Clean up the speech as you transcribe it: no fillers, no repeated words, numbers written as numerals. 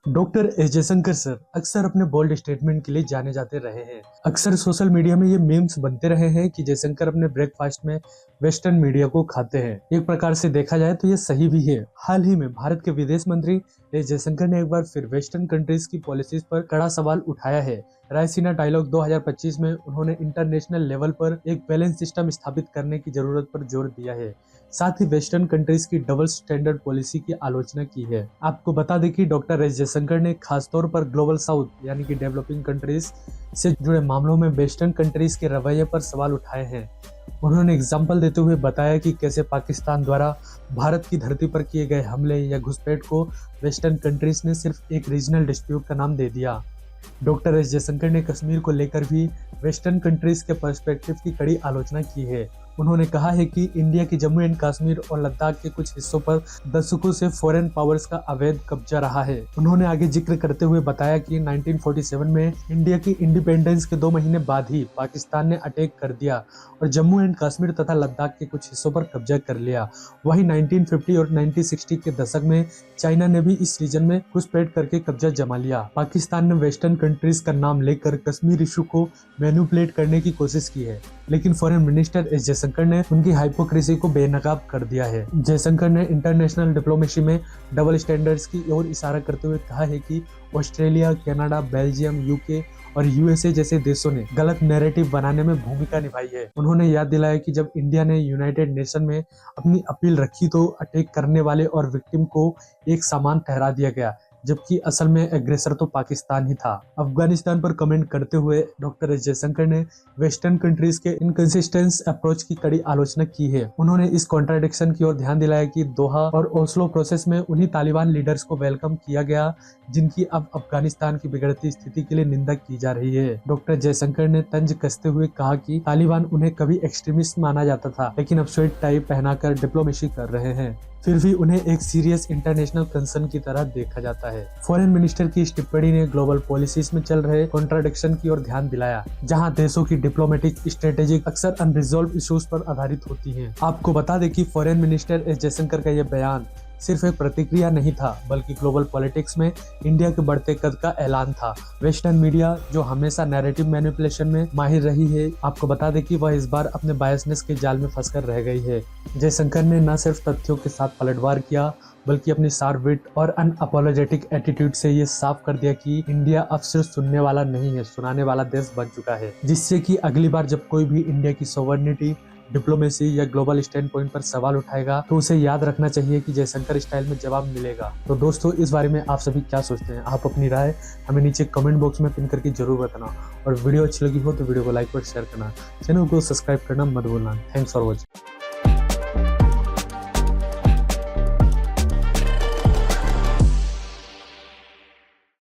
Doctor S Jaishankar sir अक्सर अपने bold statement के लिए जाने जाते रहे हैं। अक्सर सोशल मीडिया में ये मीम्स बनते रहे हैं कि जयशंकर अपने ब्रेकफास्ट में वेस्टर्न मीडिया को खाते हैं। एक प्रकार से देखा जाए तो ये सही भी है। हाल ही में भारत के विदेश मंत्री एस जयशंकर ने एक बार फिर वेस्टर्न कंट्रीज की पॉलिसीज पर कड़ा सवाल उठाया है। रायसीना डायलॉग 2025 में उन्होंने इंटरनेशनल लेवल पर एक बैलेंस सिस्टम स्थापित करने की जरूरत पर जोर दिया है। साथ ही वेस्टर्न कंट्रीज की डबल स्टैंडर्ड पॉलिसी की आलोचना की है। आपको बता दें कि डॉक्टर एस जयशंकर ने खासतौर पर ग्लोबल साउथ यानी कि डेवलपिंग कंट्रीज से जुड़े मामलों में वेस्टर्न कंट्रीज के रवैये पर सवाल उठाए हैं। उन्होंने एग्जाम्पल देते हुए बताया कि कैसे पाकिस्तान द्वारा भारत की धरती पर किए गए हमले या घुसपैठ को वेस्टर्न कंट्रीज ने सिर्फ एक रीजनल डिस्प्यूट का नाम दे दिया। डॉक्टर एस जयशंकर ने कश्मीर को लेकर भी वेस्टर्न कंट्रीज के पर्सपेक्टिव की कड़ी आलोचना की है। उन्होंने कहा है कि इंडिया के जम्मू एंड कश्मीर और लद्दाख के कुछ हिस्सों पर दशकों से फॉरेन पावर्स का अवैध कब्जा रहा है। उन्होंने आगे जिक्र करते हुए बताया कि 1947 में इंडिया की इंडिपेंडेंस के 2 महीने बाद ही पाकिस्तान ने अटैक कर दिया और जम्मू एंड कश्मीर तथा लद्दाख के कुछ हिस्सों पर कब्जा कर लिया। वहीं 1950 और 1960 के दशक में चाइना ने भी इस रीजन में घुसपैठ करके कब्जा जमा लिया। पाकिस्तान ने वेस्टर्न कंट्रीज का नाम लेकर कश्मीर इशू को मैनिपुलेट करने की कोशिश की है, लेकिन फॉरेन मिनिस्टर एस जयशंकर ने उनकी हाइपोक्रेसी को बेनकाब कर दिया है। जयशंकर ने इंटरनेशनल डिप्लोमेसी में डबल स्टैंडर्ड्स की ओर इशारा करते हुए कहा है कि ऑस्ट्रेलिया, कनाडा, बेल्जियम, यूके और यूएसए जैसे देशों ने गलत नैरेटिव बनाने में भूमिका निभाई है। उन्होंने याद दिलाया कि जब इंडिया ने यूनाइटेड नेशन में अपनी अपील रखी तो अटैक करने वाले और विक्टिम को एक समान ठहरा दिया गया, जबकि असल में एग्रेसर तो पाकिस्तान ही था। अफगानिस्तान पर कमेंट करते हुए डॉक्टर एस जयशंकर ने वेस्टर्न कंट्रीज के इनकंसिस्टेंट अप्रोच की कड़ी आलोचना की है। उन्होंने इस कॉन्ट्राडिक्शन की ओर ध्यान दिलाया कि दोहा और ओस्लो प्रोसेस में उन्हीं तालिबान लीडर्स को वेलकम किया गया जिनकी अब अफगानिस्तान की बिगड़ती स्थिति के लिए निंदा की जा रही है। डॉक्टर जयशंकर ने तंज कसते हुए कहा कि तालिबान उन्हें कभी एक्सट्रीमिस्ट माना जाता था, लेकिन अब स्वेट टाई पहनाकर डिप्लोमेसी कर रहे हैं, फिर भी उन्हें एक सीरियस इंटरनेशनल कंसर्न की तरह देखा जाता है। फॉरेन मिनिस्टर की इस टिप्पणी ने ग्लोबल पॉलिसीज में चल रहे कॉन्ट्राडिक्शन की ओर ध्यान दिलाया, जहां देशों की डिप्लोमेटिक स्ट्रेटेजी अक्सर अनरिजॉल्व इश्यूज पर आधारित होती है। आपको बता दें कि फॉरेन मिनिस्टर एस जयशंकर का यह बयान सिर्फ एक प्रतिक्रिया नहीं था, बल्कि ग्लोबल पॉलिटिक्स में इंडिया के बढ़ते कद का ऐलान था। वेस्टर्न मीडिया जो हमेशा नैरेटिव मैनिपुलेशन में माहिर रही है, आपको बता दें कि वह इस बार अपने बायसनेस के जाल में फंसकर रह गई है। जयशंकर ने न सिर्फ तथ्यों के साथ पलटवार किया, बल्कि अपनी शार्प विट और अनअपोलोजेटिक एटीट्यूड से ये साफ कर दिया कि इंडिया अब सिर्फ सुनने वाला नहीं है, सुनाने वाला देश बन चुका है, जिससे कि अगली बार जब कोई भी इंडिया की सोवर्निटी, डिप्लोमेसी या ग्लोबल स्टैंड पॉइंट पर सवाल उठाएगा तो उसे याद रखना चाहिए कि जयशंकर स्टाइल में जवाब मिलेगा। तो दोस्तों, इस बारे में आप सभी क्या सोचते हैं? आप अपनी राय हमें नीचे कमेंट बॉक्स में पिन करके जरूर बताना, और वीडियो अच्छी लगी हो तो वीडियो को लाइक और शेयर करना, चैनल को सब्सक्राइब करना मत भूलना। Thanks for watching.